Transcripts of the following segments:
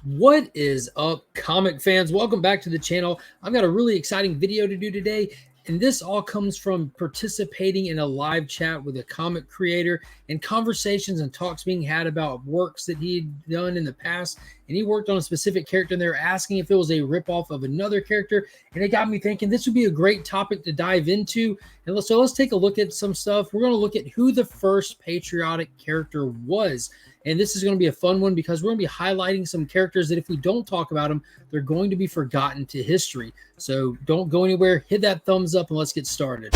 What is up, comic fans? Welcome back to the channel. I've got a really exciting video to do today, and this all comes from participating in a live chat with a comic creator and conversations and talks being had about works that he'd done in the past. And he worked on a specific character, and they're asking if it was a ripoff of another character. And it got me thinking this would be a great topic to dive into. And so let's take a look at some stuff. We're going to look at who the first patriotic character was. And this is going to be a fun one because we're going to be highlighting some characters that if we don't talk about them, they're going to be forgotten to history. So don't go anywhere. Hit that thumbs up and let's get started.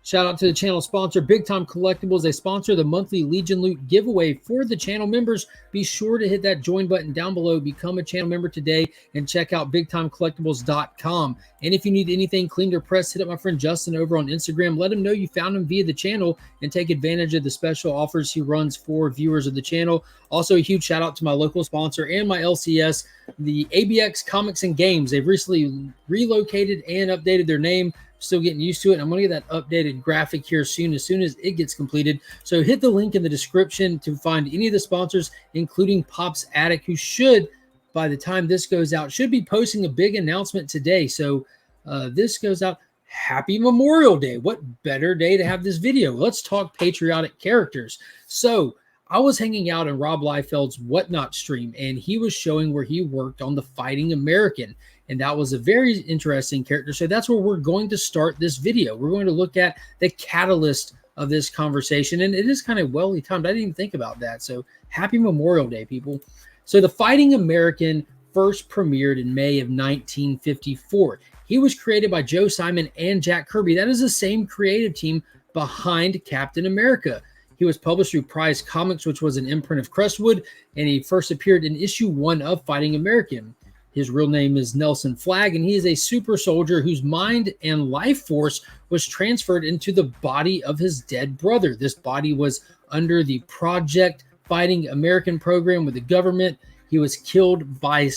Shout out to the channel sponsor, Big Time Collectibles. They sponsor the monthly Legion Loot giveaway for the channel members. Be sure to hit that join button down below. Become a channel member today and check out BigTimeCollectibles.com. And if you need anything cleaned or pressed, hit up my friend Justin over on Instagram. Let him know you found him via the channel and take advantage of the special offers he runs for viewers of the channel. Also, a huge shout out to my local sponsor and my LCS, the ABX Comics and Games. They've recently relocated and updated their name. Still getting used to it. I'm going to get that updated graphic here soon as it gets completed. So hit the link in the description to find any of the sponsors, including Pop's Attic, who should, by the time this goes out, should be posting a big announcement today. So this goes out. Happy Memorial Day. What better day to have this video? Let's talk patriotic characters. So I was hanging out in Rob Liefeld's Whatnot stream, and he was showing where he worked on the Fighting American. And that was a very interesting character. So that's where we're going to start this video. We're going to look at the catalyst of this conversation. And it is kind of well timed. I didn't even think about that. So happy Memorial Day, people. So the Fighting American first premiered in May of 1954. He was created by Joe Simon and Jack Kirby. That is the same creative team behind Captain America. He was published through Prize Comics, which was an imprint of Crestwood. And he first appeared in issue 1 of Fighting American. His real name is Nelson Flagg, and he is a super soldier whose mind and life force was transferred into the body of his dead brother. This body was under the Project Fighting American program with the government. He was killed by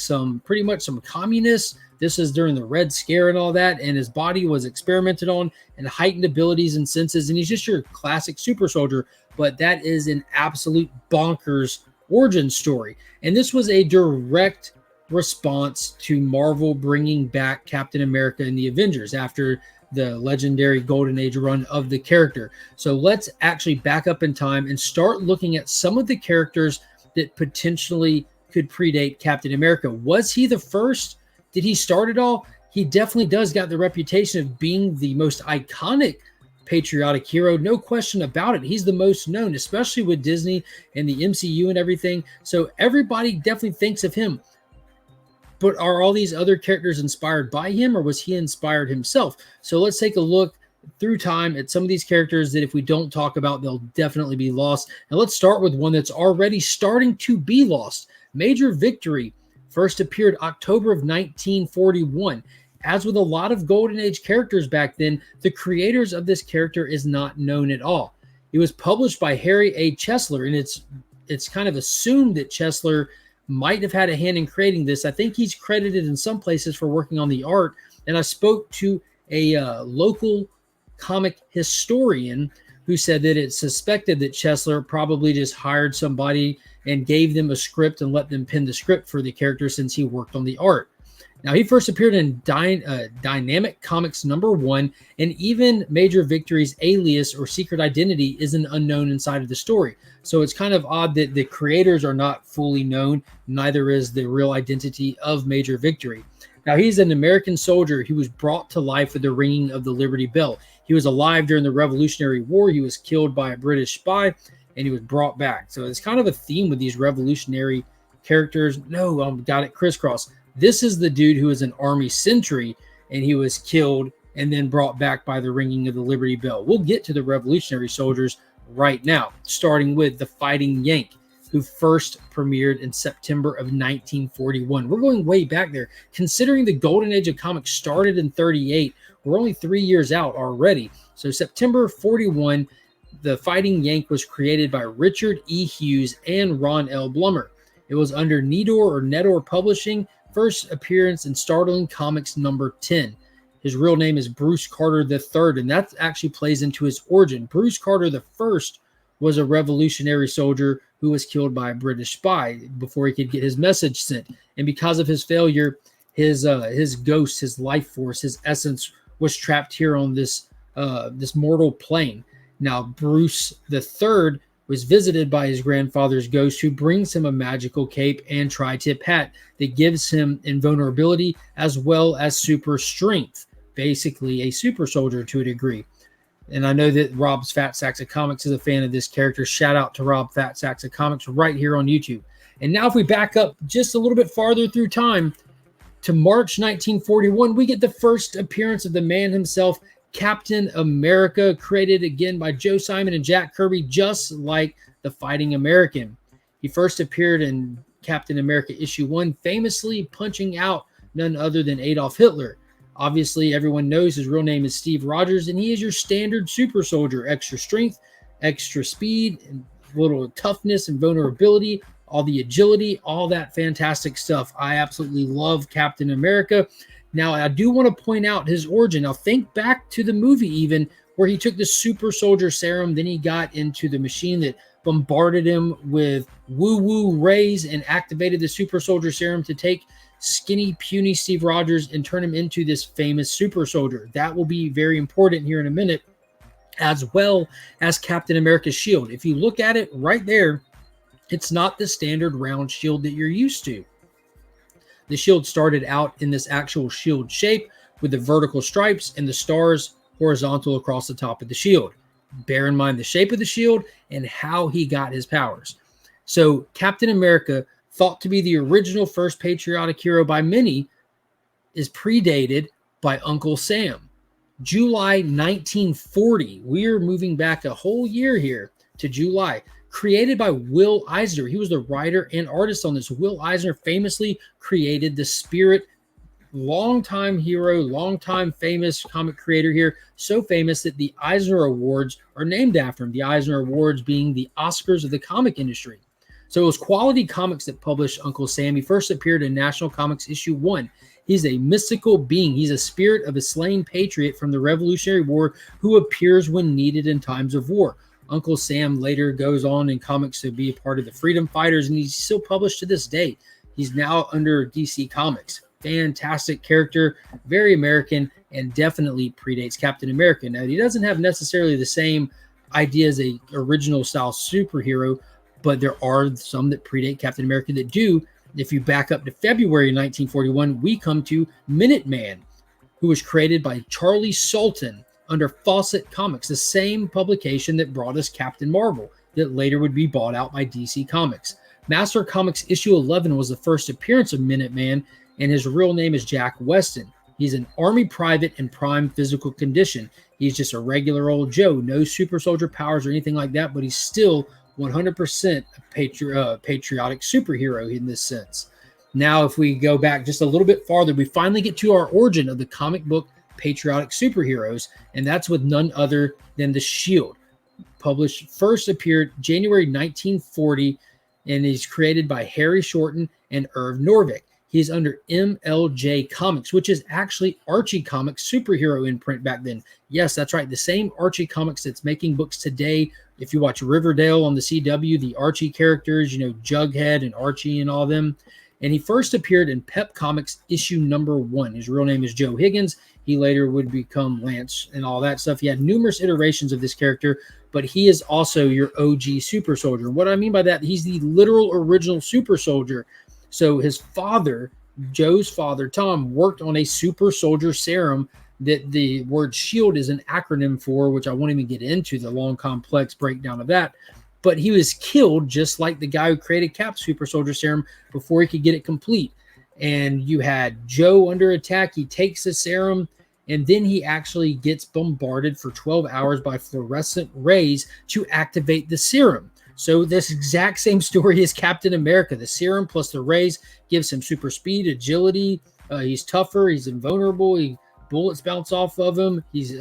pretty much some communists. This is during the Red Scare and all that, and his body was experimented on and heightened abilities and senses, and he's just your classic super soldier, but that is an absolute bonkers origin story. And this was a direct response to Marvel bringing back Captain America and the Avengers after the legendary Golden Age run of the character. So let's actually back up in time and start looking at some of the characters that potentially could predate Captain America. Was he the first? Did he start it all? He definitely does got the reputation of being the most iconic patriotic hero, no question about it. He's the most known, especially with Disney and the MCU and everything. So everybody definitely thinks of him. But are all these other characters inspired by him, or was he inspired himself? So let's take a look through time at some of these characters that if we don't talk about, they'll definitely be lost. And let's start with one that's already starting to be lost. Major Victory first appeared October of 1941. As with a lot of Golden Age characters back then, the creators of this character is not known at all. It was published by Harry A. Chesler, and it's kind of assumed that Chesler might have had a hand in creating this. I think he's credited in some places for working on the art. And I spoke to a local comic historian who said that it suspected that Chesler probably just hired somebody and gave them a script and let them pen the script for the character since he worked on the art. Now, he first appeared in Dynamic Comics #1, and even Major Victory's alias or secret identity is an unknown inside of the story. So it's kind of odd that the creators are not fully known, neither is the real identity of Major Victory. Now, he's an American soldier who was brought to life with the ringing of the Liberty Bell. He was alive during the Revolutionary War. He was killed by a British spy, and he was brought back. So it's kind of a theme with these revolutionary characters. No, got it crisscross. This is the dude who was an army sentry, and he was killed and then brought back by the ringing of the Liberty Bell. We'll get to the revolutionary soldiers right now, starting with the Fighting Yank, who first premiered in September of 1941. We're going way back there. Considering the Golden Age of comics started in 38, we're only 3 years out already. So September 41, the Fighting Yank was created by Richard E. Hughes and Ron L. Blummer. It was under Nedor Publishing, first appearance in Startling Comics #10. His real name is Bruce Carter III, and that actually plays into his origin. Bruce Carter I was a revolutionary soldier who was killed by a British spy before he could get his message sent. And because of his failure, his ghost, his life force, his essence was trapped here on this mortal plane. Now, Bruce III was visited by his grandfather's ghost, who brings him a magical cape and tri-tip hat that gives him invulnerability as well as super strength. Basically, a super soldier to a degree. And I know that Rob's Fat Sacks of Comics is a fan of this character. Shout out to Rob Fat Sacks of Comics right here on YouTube. And now if we back up just a little bit farther through time to March 1941, we get the first appearance of the man himself, Captain America, created again by Joe Simon and Jack Kirby, just like the Fighting American. He first appeared in Captain America issue 1, famously punching out none other than Adolf Hitler. Obviously, everyone knows his real name is Steve Rogers, and he is your standard super soldier. Extra strength, extra speed, and a little toughness and vulnerability, all the agility, all that fantastic stuff. I absolutely love Captain America. Now, I do want to point out his origin. Now, think back to the movie even, where he took the super soldier serum, then he got into the machine that bombarded him with woo-woo rays and activated the super soldier serum to take skinny, puny Steve Rogers and turn him into this famous super soldier. That will be very important here in a minute, as well as Captain America's shield. If you look at it right there, it's not the standard round shield that you're used to. The shield started out in this actual shield shape with the vertical stripes and the stars horizontal across the top of the shield. Bear in mind the shape of the shield and how he got his powers. So Captain America, thought to be the original first patriotic hero by many, is predated by Uncle Sam. July 1940. We're moving back a whole year here to July. Created by Will Eisner. He was the writer and artist on this. Will Eisner famously created the Spirit, longtime hero, longtime famous comic creator here. So famous that the Eisner Awards are named after him. The Eisner Awards being the Oscars of the comic industry. So it was Quality Comics that published Uncle Sam. He first appeared in National Comics issue 1. He's a mystical being. He's a spirit of a slain patriot from the Revolutionary War who appears when needed in times of war. Uncle Sam later goes on in comics to be a part of the Freedom Fighters, and he's still published to this day. He's now under DC Comics. Fantastic character, very American, and definitely predates Captain America. Now, he doesn't have necessarily the same idea as a original style superhero, but there are some that predate Captain America that do. If you back up to February 1941, we come to Minuteman, who was created by Charlie Sultan under Fawcett Comics, the same publication that brought us Captain Marvel, that later would be bought out by DC Comics. Master Comics issue 11 was the first appearance of Minuteman, and his real name is Jack Weston. He's an Army private in prime physical condition. He's just a regular old Joe, no super soldier powers or anything like that, but he's still 100% a patriotic superhero in this sense. Now, if we go back just a little bit farther, we finally get to our origin of the comic book patriotic superheroes, and that's with none other than the Shield. First appeared January 1940, and is created by Harry Shorten and Irv Norvik. He's under MLJ Comics, which is actually Archie Comics superhero imprint back then. Yes, that's right. The same Archie Comics that's making books today. If you watch Riverdale on the CW, the Archie characters, Jughead and Archie and all them. And he first appeared in Pep Comics issue number 1. His real name is Joe Higgins. He later would become Lance and all that stuff. He had numerous iterations of this character, but he is also your OG super soldier. What I mean by that, he's the literal original super soldier. So his father, Joe's father, Tom, worked on a super soldier serum that the word SHIELD is an acronym for, which I won't even get into the long, complex breakdown of that. But he was killed just like the guy who created Cap's super soldier serum before he could get it complete. And you had Joe under attack. He takes the serum, and then he actually gets bombarded for 12 hours by fluorescent rays to activate the serum. So this exact same story as Captain America. The serum plus the rays gives him super speed, agility. He's tougher. He's invulnerable. Bullets bounce off of him. He's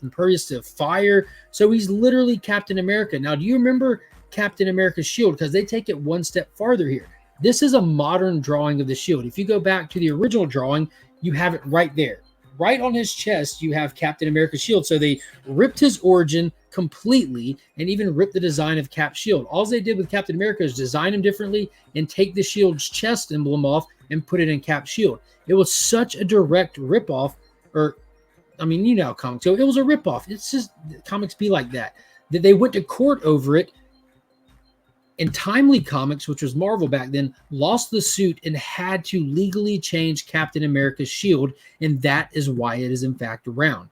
impervious to fire. So he's literally Captain America. Now, do you remember Captain America's shield? Because they take it one step farther here. This is a modern drawing of the shield. If you go back to the original drawing, you have it right there right on his chest, you have Captain America's shield. So they ripped his origin completely and even ripped the design of Cap's shield. All they did with Captain America is design him differently and take the shield's chest emblem off and put it in Cap's shield. It was such a direct ripoff, or I mean, you know how comics go. It was a ripoff. It's just comics be like that. That they went to court over it. And Timely Comics, which was Marvel back then, lost the suit and had to legally change Captain America's shield, and that is why it is in fact around.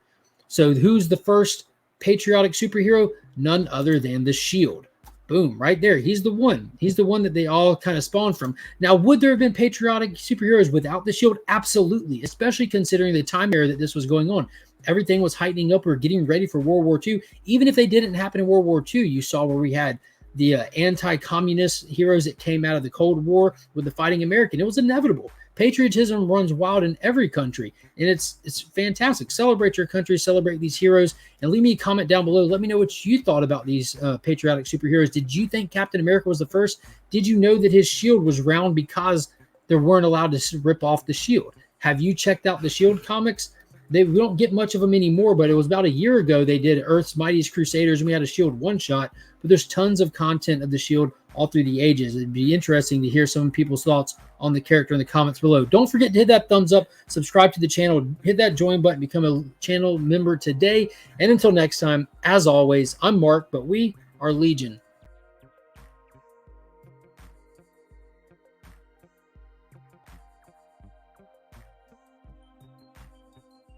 So who's the first patriotic superhero? None other than the Shield. Boom, right there. He's the one. He's the one that they all kind of spawned from. Now, would there have been patriotic superheroes without the Shield? Absolutely, especially considering the time era that this was going on. Everything was heightening up. We were getting ready for World War II. Even if they didn't happen in World War II, you saw where we had the anti-communist heroes that came out of the Cold War with the Fighting American. It was inevitable. Patriotism runs wild in every country, and it's fantastic. Celebrate your country, celebrate these heroes, and leave me a comment down below. Let me know what you thought about these patriotic superheroes. Did you think Captain America was the first? Did you know that his shield was round because they weren't allowed to rip off the shield? Have you checked out the Shield comics? We don't get much of them anymore, but it was about a year ago they did Earth's Mightiest Crusaders, and we had a Shield one-shot, but there's tons of content of the Shield all through the ages. It'd be interesting to hear some people's thoughts on the character in the comments below. Don't forget to hit that thumbs up, subscribe to the channel, hit that join button, become a channel member today. And until next time, as always, I'm Mark, but we are Legion.